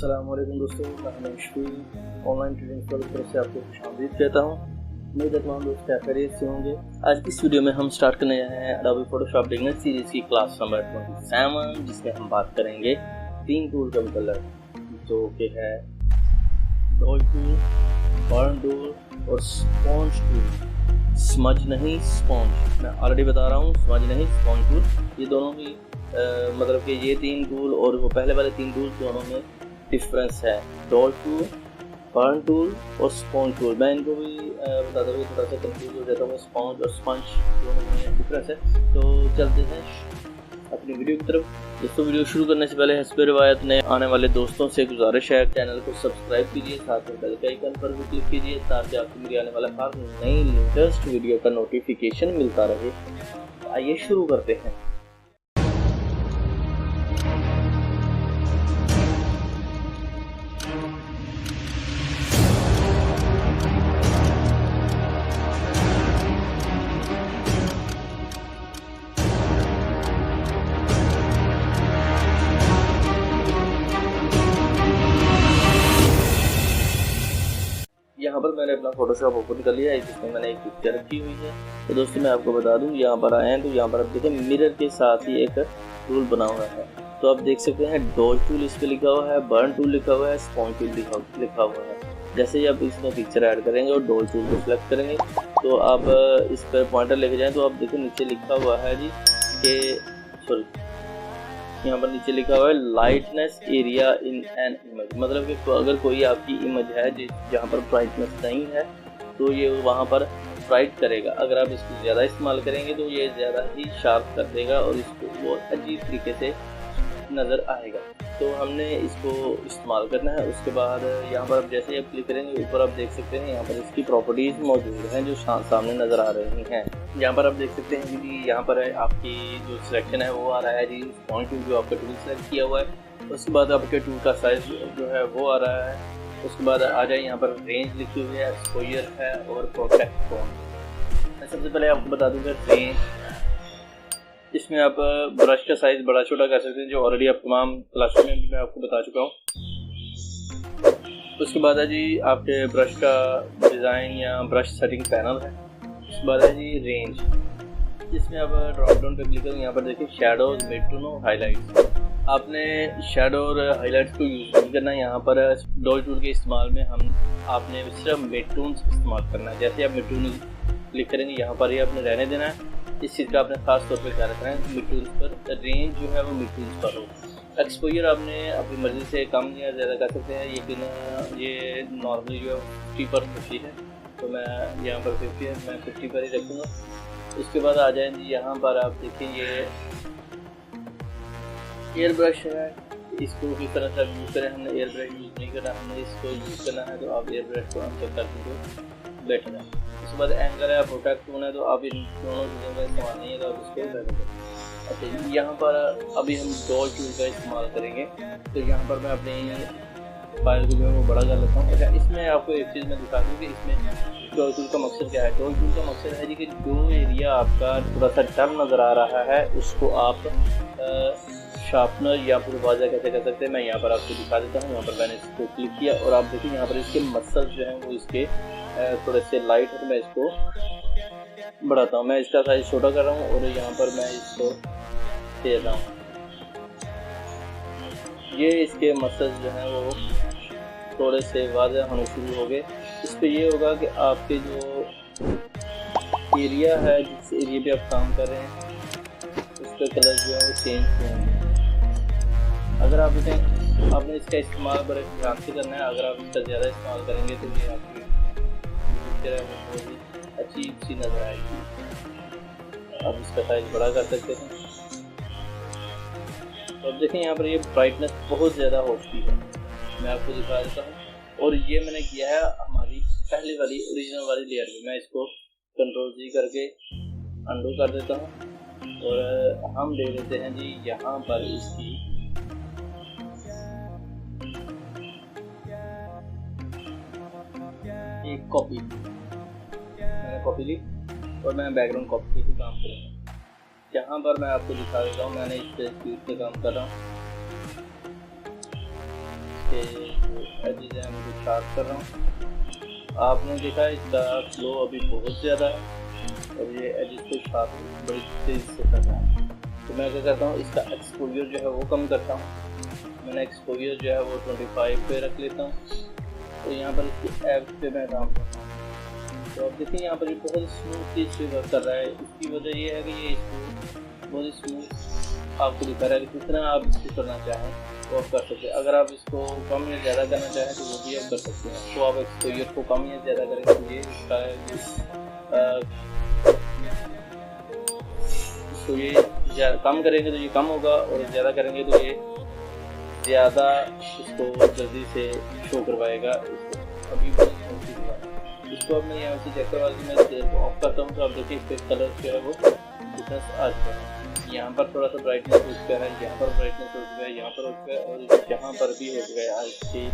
अस्सलामुअलैकुम दोस्तों, मैं हमेशवी ऑनलाइन ट्रेडिंग की तरफ से आपको खुशामदीद कहता हूँ। उम्मीद है तमाम दोस्त खैरियत से होंगे। आज की इस वीडियो में हम स्टार्ट करने जा रहे हैं अडोबी फोटोशॉप बिगिनर सीरीज की क्लास नंबर 27, जिसमें हम बात करेंगे 3 टूल का मतलब जो कि है डॉल टूल, बर्न टूल और स्पॉन्ज टूल। स्मज नहीं स्पॉन्ज, मैं ऑलरेडी बता रहा हूँ, स्मज नहीं स्पॉन्ज टूल। ये दोनों ही मतलब कि ये 3 टूल और वो पहले वाले 3 टूल दोनों में डिफरेंस है। डॉल टूल, बर्न टूल और स्पॉन्ज टूल। मैं इनको भी बताता हूँ, थोड़ा सा कंफ्यूज हो जाता हूँ। स्पॉन्ज और स्पंज दोनों में डिफरेंस है। तो चलते हैं अपनी वीडियो की तरफ। दोस्तों, वीडियो शुरू करने से पहले हस्ब रिवायत नए आने वाले दोस्तों से गुजारिश है, चैनल को सब्सक्राइब कीजिए, साथ में बेल के आइकन पर भी क्लिक कीजिए ताकि आपको मेरी आने वाला हर नई लेटेस्ट वीडियो का नोटिफिकेशन मिलता रहे। आइए शुरू करते हैं। यहाँ पर मैंने अपना फोटोशॉप ओपन कर लिया है, जिसमें मैंने एक पिक्चर रखी हुई है। तो दोस्तों, मैं आपको बता दूँ, यहाँ पर आए हैं तो यहाँ पर आप देखें मिरर के साथ ही एक टूल बना हुआ है। तो आप देख सकते हैं डॉल टूल इस पर लिखा हुआ है, बर्न टूल लिखा हुआ है, स्पॉन्ज टूल लिखा हुआ है। जैसे ही आप इसमें पिक्चर ऐड करेंगे और डॉल टूल को सिलेक्ट करेंगे तो आप इस पर पॉइंटर लेके जाएँ तो आप देखो नीचे लिखा हुआ है जी कि यहाँ पर नीचे लिखा हुआ है lightness area in an image. मतलब कि अगर कोई आपकी इमेज है जहाँ पर ब्राइटनेस नहीं है तो ये वहाँ पर ब्राइट करेगा। अगर आप इसको ज़्यादा इस्तेमाल करेंगे तो ये ज़्यादा ही शार्प कर देगा और इसको वो अजीब तरीके से नज़र आएगा। तो हमने इसको इस्तेमाल करना है। उसके बाद यहाँ पर आप जैसे आप क्लिक करेंगे ऊपर आप देख सकते हैं यहाँ पर इसकी प्रॉपर्टीज़ मौजूद हैं जो सामने नज़र आ रही हैं। यहाँ पर आप देख सकते हैं जी, यहाँ पर आपकी जो सिलेक्शन है वो आ रहा है जी, पॉइंट जो आपका टूल सेलेक्ट किया हुआ है। उसके बाद आपके टूल का साइज जो है वो आ रहा है। उसके बाद आ जाए यहाँ पर रेंज लिखी हुई है, एक्सपोजर है और प्रोटेक्ट फोन। मैं सबसे पहले आपको बता दूँगा रेंज। इसमें आप ब्रश का साइज़ बड़ा छोटा कर सकते हैं, जो ऑलरेडी आप तमाम क्लासों में भी मैं आपको बता चुका हूँ। उसके बाद है जी आपके ब्रश का डिज़ाइन या ब्रश सेटिंग पैनल है। उसके बाद है जी रेंज, जिसमें आप ड्रॉप डाउन पे क्लिक करेंगे। यहाँ पर देखिए शैडोज, मिड टोन और हाईलाइट्स। आपने शैडो और हाईलाइट्स को यूज़ नहीं करना। यहाँ पर डॉल टूल के इस्तेमाल में आपने सिर्फ मिड टोन इस्तेमाल करना है। जैसे आप मिड टोन क्लिक करेंगे यहाँ पर ही आपने रहने देना है। इस चीज़ का आपने खास तौर पे ख्याल रखना है मिड टूल्स पर। रेंज जो है वो मिड टूल्स पर हो। एक्सपोजर आपने अपनी मर्ज़ी से कम या ज़्यादा कर सकते हैं, लेकिन ये नॉर्मली जो है 50 पर 50 है। तो मैं यहाँ पर 50 है, मैं 50 पर ही रखूँगा। उसके बाद आ जाए जी यहाँ पर आप देखिए ये एयर ब्रश है। इसको किस तरह से यूज़ करें, हमने एयर ब्रश यूज़ नहीं करना, हमने इसको यूज़ करना है। तो आप एयर ब्रश को अनचेक कर दीजिए, बेटर है। उसके बाद एंगल है, प्रोटेक्ट टूल है। तो आप इन दोनों चीज़ों का इस्तेमाल नहीं है तो आप इसको कर देंगे। अच्छा, यहाँ पर अभी हम डॉल टूल का इस्तेमाल करेंगे। तो यहाँ पर मैं अपनी फाइल को जो है वो बड़ा कर लेता हूँ। अच्छा, इसमें आपको एक चीज़ मैं दिखा दूँ कि इसमें डॉल टूल का मकसद क्या है। डॉल टूल का मकसद है जी कि जो एरिया आपका थोड़ा सा टर्न नज़र आ रहा है उसको आप शार्पनर या फिर वाजा कैसे कर सकते हैं, मैं यहाँ पर आपको दिखा देता हूँ। यहाँ पर मैंने इसको क्लिक किया और आप देखिए यहाँ पर इसके मसल्स जो हैं वो इसके थोड़े से लाइट है। तो मैं इसको बढ़ाता हूँ, मैं इसका साइज छोटा कर रहा हूँ और यहाँ पर मैं इसको दे रहा हूँ। ये इसके मसल्स जो हैं वो थोड़े से वाज़ह होने शुरू हो गए। इस पर ये होगा कि आपके जो एरिया है, जिस एरिया पे आप काम कर रहे हैं, उसका कलर जो है वो चेंज होंगे। अगर आप इसे आपने इसका इस्तेमाल बड़े ध्यान से करना है। अगर आप इसका ज़्यादा इस्तेमाल करेंगे तो ये आपकी पिक्चर है वो बहुत ही अजीब सी नज़र आएगी। आप इसका साइज बड़ा कर सकते हैं। तो अब देखें यहाँ पर ये ब्राइटनेस बहुत ज़्यादा हो चुकी है। मैं आपको दिखा देता हूँ। और ये मैंने किया है हमारी पहले वाली ओरिजिनल वाली लेयर में। मैं इसको कंट्रोल जी करके अंडू कर देता हूँ और हम दे देते हैं जी यहाँ पर इसकी एक कॉपी। मैंने कॉपी ली और मैं बैकग्राउंड कॉपी से काम करूँगा। यहाँ पर मैं आपको दिखा देता हूँ, मैंने इस स्पीड से काम कर रहा हूँ। हैं हम इसको शार्प कर रहा हूँ। आपने देखा इसका फ्लो अभी बहुत ज़्यादा है और ये एजिस को शार्प बड़ी तेज़ी से कर रहा है। तो मैं क्या करता हूँ, इसका एक्सपोजर जो है वो कम करता हूँ। मैंने एक्सपोजर जो है वो 25 पे रख लेता हूँ। तो यहाँ पर इसकी ऐप पे मैं काम करता हूँ। तो आप देखिए यहाँ पर ये बहुत स्मूथली से वर्क कर रहा है। इसकी वजह ये है कि ये बहुत स्मूथ आपको दिखा रहा है कि कितना आप इसको करना चाहें तो आप कर सकते हैं। अगर आप इसको कम या ज़्यादा करना चाहें तो वो भी आप कर सकते हैं। तो आप एक्सपोजर को कम या ज़्यादा करेंगे तो ये इसका ये कम करेंगे तो ये कम होगा और ज़्यादा करेंगे तो ये ज़्यादा इसको जल्दी से शो करवाएगा। इसको अभी बहुत स्मूथली हुआ है। इसको अब मैं यहाँ से चेक करवा के मैं इसको ऑफ करता हूँ। तो आप देखिए इस कलर जो है वो डिफरेंस आ चुका है। यहाँ पर थोड़ा सा ब्राइटनेस हो चुका है, यहाँ पर ब्राइटनेस हो चुका है, यहाँ पर हो चुका है और यहाँ पर भी हो चुका है। इसकी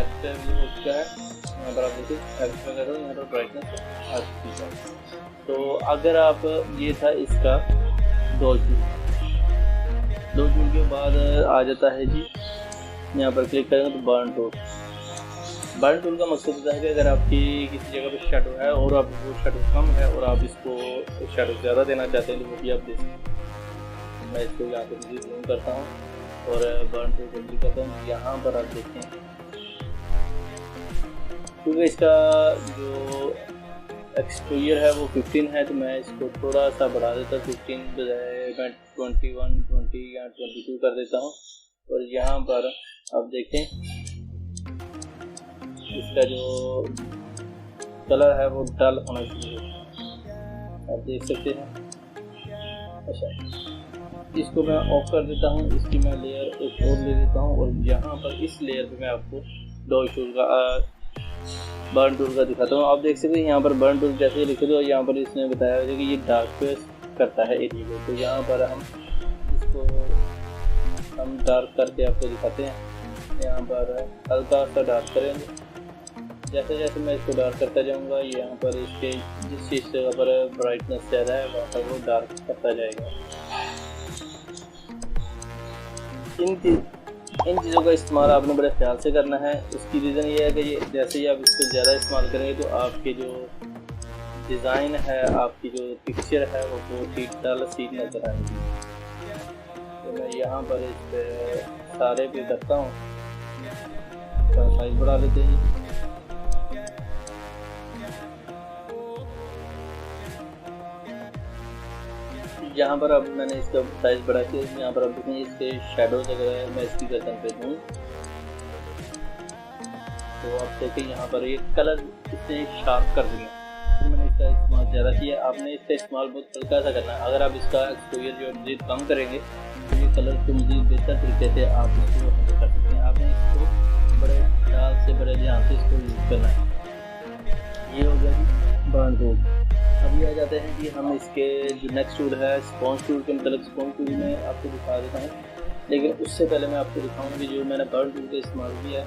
एप पे भी हो चुका है। यहाँ पर आप देखिए एप पे करो, यहाँ पर ब्राइटनेस आ चुकी है। तो अगर आप ये था इसका डॉल टूल के बाद आ जाता है जी, यहाँ पर क्लिक करेंगे तो बर्न टूल। बर्न टूल का मकसद होता है कि अगर आपकी किसी जगह पर शेडो है और आप वो शेडो कम है और आप इसको शेडो ज़्यादा देना चाहते हैं तो वो भी आप दे सकते हैं। मैं इसको यहाँ पर मुझे जूम करता हूँ और बर्न टूल पर क्लिक करता हूँ। यहाँ पर आप देखें क्योंकि इसका जो एक्सपोजर है वो 15 है तो मैं इसको थोड़ा सा बढ़ा देता हूँ। 15 बजाय मैं 21, 20 या 22 कर देता हूँ। और यहाँ पर आप देखें इसका जो कलर है वो डल होना चाहिए, आप देख सकते हैं। अच्छा, इसको मैं ऑफ कर देता हूँ। इसकी मैं लेयर एक और ले लेता हूँ और यहाँ पर इस लेयर पे मैं आपको डॉल टूल का बर्न टूल का दिखाता हूँ। आप देख सकते हैं यहाँ पर बर्न टूल जैसे ही लिखे तो यहाँ पर इसने बताया है कि ये डार्क पेस करता है एरिया को। तो यहाँ पर हम इसको डार्क करके आपको दिखाते हैं। यहाँ पर हल्का सा डार्क करेंगे। जैसे जैसे मैं इसको डार्क करता जाऊँगा यहाँ पर इसके जिस चीज़ से पर ब्राइटनेस ज़्यादा है वहाँ पर वो डार्क करता जाएगा। इन चीज़ों का इस्तेमाल आपने बड़े ख्याल से करना है। उसकी रीज़न ये है कि ये जैसे ही आप इसको ज़्यादा इस्तेमाल करेंगे तो आपके जो डिज़ाइन है, आपकी जो पिक्चर है वो बहुत ही डल सी नज़र आएगी। तो मैं यहाँ पर इस पर सारे पे करता हूँ, साइज बढ़ा लेते हैं। यहाँ पर अब मैंने इसका साइज बढ़ा के यहाँ पर अब देखें इसके शेडोज वगैरह मैं इसकी गर्दन पे दूँ तो आप देखें यहाँ पर ये कलर इसने शार्प कर दिया। तो मैंने इसका इस्तेमाल ज़्यादा किया। आपने इसका इस्तेमाल बहुत हल्का सा करना है। अगर आप इसका एक्सपोजर जो मज़ीद कम करेंगे तो ये कलर को मज़ीद बेहतर तरीके से आप इसको हैंडल कर सकते हैं। आपने इसको बड़े ख्याल से बड़े ध्यान से इसको यूज़ करना है। ये हो गया जी बर्न टूल। अभी आ जाते हैं कि हम इसके जो नेक्स्ट टूल है स्पॉन्ज टूल के मतलब स्पॉन्ज टूल में आपको दिखा देता हूँ। लेकिन उससे पहले मैं आपको दिखाऊंगा कि जो मैंने बर्न टूल का इस्तेमाल किया है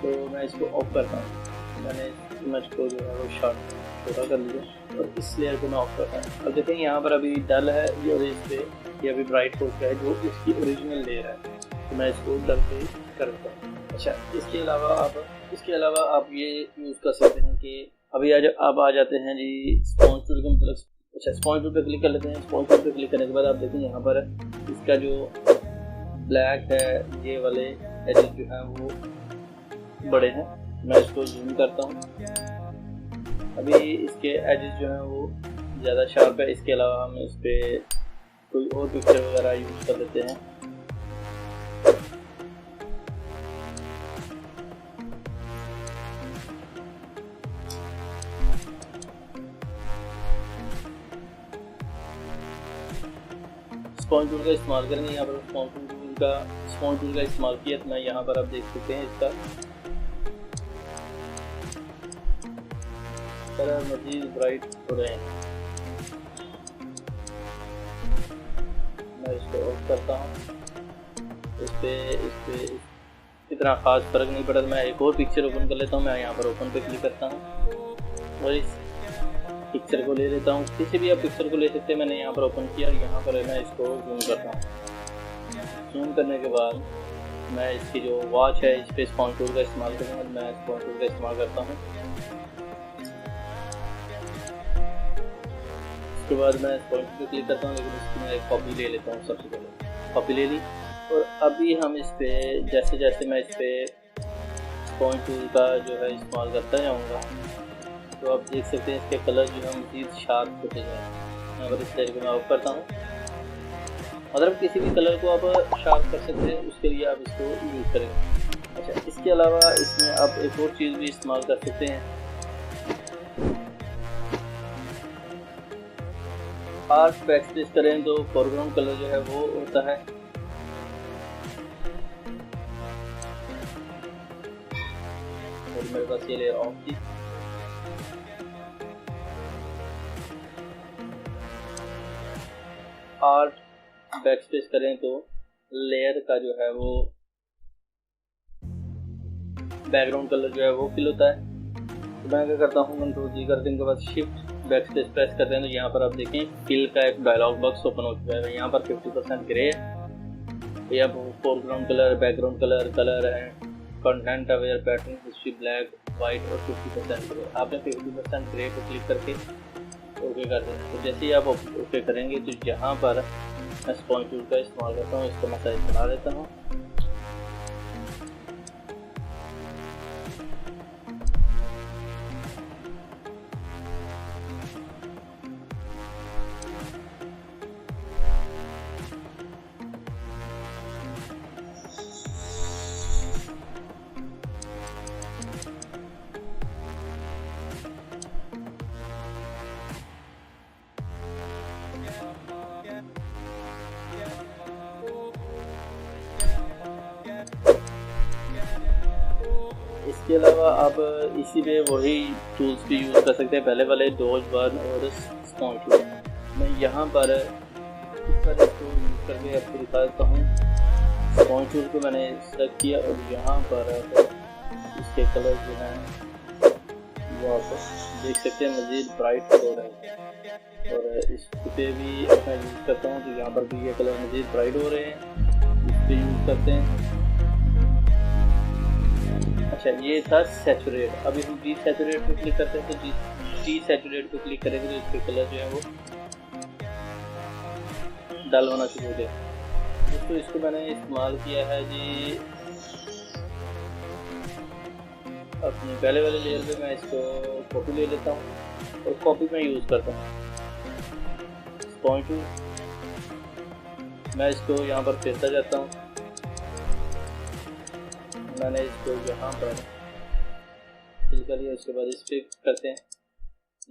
तो मैं इसको ऑफ करता हूँ। मैंने इमेज को जो है वो शॉर्ट छोटा कर लिया और इस लेयर को मैं ऑफ करता हूँ। अब देखें यहाँ पर अभी डल है ये और इस पर ये अभी ब्राइट हो गया है जो इसकी ओरिजिनल लेयर है। तो मैं इसको डल पे कर देता हूँ। अच्छा, इसके अलावा आप ये यूज़ कर सकते हैं कि अभी अब आ जाते हैं जी स्पॉन्ज टूल का मतलब। अच्छा, स्पॉन्ज टूल पे क्लिक कर लेते हैं। स्पॉन्ज टूल पे क्लिक करने के बाद आप देखें यहाँ पर इसका जो ब्लैक है ये वाले एजेस जो हैं वो बड़े हैं। मैं इसको जूम करता हूँ। अभी इसके एजेस जो हैं वो ज़्यादा शार्प है। इसके अलावा हम इस पर कोई और पिक्चर वगैरह यूज़ कर लेते हैं। स्पॉन्ज टूल का इस्तेमाल करेंगे। यहाँ पर स्पॉन्ज टूल का इस्तेमाल किया तो मैं यहाँ पर आप देख सकते हैं इसका कलर मज़ीद ब्राइट हो रहे हैं। मैं इसको ऑफ करता हूँ। इस पे इतना ख़ास फ़र्क नहीं पड़ा। मैं एक और पिक्चर ओपन कर लेता हूँ। मैं यहाँ पर ओपन पे क्लिक करता हूँ और इस पिक्चर को ले लेता हूँ। किसी भी आप पिक्चर को ले सकते हैं। मैंने यहाँ पर ओपन किया। यहाँ पर मैं इसको जूम करता हूँ। जूम करने के बाद मैं इसकी जो वॉच है इस पर स्पॉन्ज टूल का इस्तेमाल करूँगा। मैं स्पॉन्ज टूल का इस्तेमाल करता हूँ। उसके बाद मैं स्पॉन्ज टूल पर क्लिक करता हूँ, लेकिन इसकी मैं एक कॉपी ले लेता हूँ। सबसे पहले कॉपी ले ली, और अभी हम इस पर जैसे जैसे मैं इस पर स्पॉन्ज टूल का जो है इस्तेमाल करता जाऊँगा, तो आप देख सकते हैं इसके कलर जो है मज़ीद शार्प होते जाए। मैं अगर इस तरीके में ऑफ करता हूँ, मतलब किसी भी कलर को आप शार्प कर सकते हैं, उसके लिए आप इसको यूज़ करेंगे। अच्छा, इसके अलावा इसमें आप एक और चीज़ भी इस्तेमाल कर सकते हैं। आर्ट बैकस्पेस करें तो फोरग्राउंड कलर जो है वो होता है। और मेरे पास ये लेयर ऑफ थी। आर्ट बैकस्पेस करें तो लेयर का जो है वो बैकग्राउंड कलर जो है वो फिल होता है। तो मैं क्या करता हूँ, कंट्रोल जी करते हैं, उनके बाद शिफ्ट बैकस्पेस प्रेस करते हैं, तो यहाँ पर आप देखें फिल का एक डायलॉग बॉक्स ओपन हो चुका है। यहाँ पर 50% ग्रे है, या foreground colour, background colour, colour है, content aware, pattern, history, black, white और 50% ग्रे। आपने 50% ग्रे को क्लिक करके ओके कर दें। तो जैसे ही आप ओके करेंगे तो यहाँ पर मैं स्पॉन्ज टूल का इस्तेमाल करता हूँ, इसको मैं साइज बना लेता हूँ। इसके अलावा आप इसी पे वही टूल्स भी यूज़ कर सकते हैं, पहले वाले डॉज बर्न और स्पॉन्ज टूल। मैं यहाँ पर इस पर इसको यूज़ करके आपको दिखा देता हूँ। स्पॉन्ज टूल को मैंने सेलेक्ट किया और यहाँ पर इसके कलर जो हैं वो आप देख सकते हैं मज़ीद ब्राइट हो रहे हैं। और इस पे भी मैं यूज़ करता हूँ तो यहाँ पर भी ये कलर मज़ीद ब्राइट हो रहे हैं, इस पर यूज़ करते हैं। अच्छा, ये था सैचुरेट। अभी हम डी सैचुरेट पे क्लिक करते हैं, तो डी सैचुरेट पे क्लिक करेंगे तो इसके कलर जो है वो डल होना शुरू हो गया। दोस्तों इसको मैंने इस्तेमाल किया है जी अपनी पहले वाले लेयर पे। मैं इसको कॉपी ले लेता हूँ और कॉपी में यूज़ करता हूँ स्पॉन्ज टूल। मैं इसको यहाँ पर फेरता जाता हूँ। मैंने इसको यहाँ पर फिल कर लिया, उसके बाद इस पर करते हैं।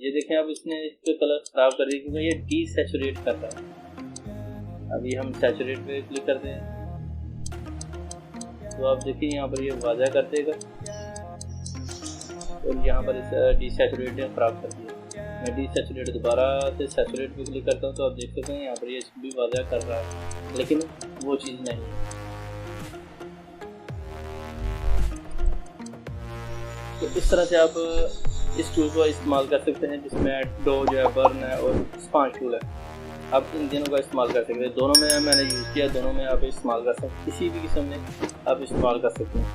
ये देखें अब इसने इसके कलर ख़राब कर दिए क्योंकि ये डी सैचुरेट कर रहा है। अभी हम सैचुरेट पे क्लिक करते हैं तो आप देखिए यहाँ पर ये वाज़ा कर देगा और यहाँ पर इस डी सैचुरेट ने ख़राब कर दिया। मैं डी सैचुरेट दोबारा से सैचुरेट पे क्लिक करता हूँ तो आप देख सकते हैं यहाँ पर ये भी वाज़ा कर रहा है, लेकिन वो चीज़ नहीं है। तो इस तरह से आप इस टूल को इस्तेमाल कर सकते हैं जिसमें डॉज है, बर्न है और स्पॉन्ज टूल है। आप इन तीनों का इस्तेमाल कर सकते हैं। दोनों में मैंने यूज़ किया, दोनों में आप इस्तेमाल कर सकते हैं, किसी भी किस्म में आप इस्तेमाल कर सकते हैं।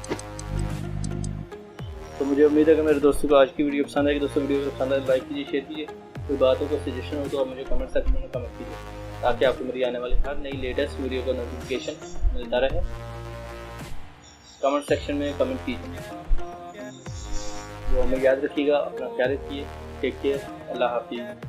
तो मुझे उम्मीद है कि मेरे दोस्तों को आज की वीडियो पसंद आएगी। दोस्तों वीडियो पसंद आए लाइक कीजिए, शेयर कीजिए। कोई बातों को सजेशन हो तो आप मुझे कमेंट सेक्शन में कमेंट कीजिए ताकि आपको मेरी आने वाली हर नई लेटेस्ट वीडियो का नोटिफिकेशन मिलता रहे। कमेंट सेक्शन में कमेंट कीजिए। वो हमें याद रखिएगा, अपना ख्याल रखिए। टेक केयर, अल्लाह हाफिज़।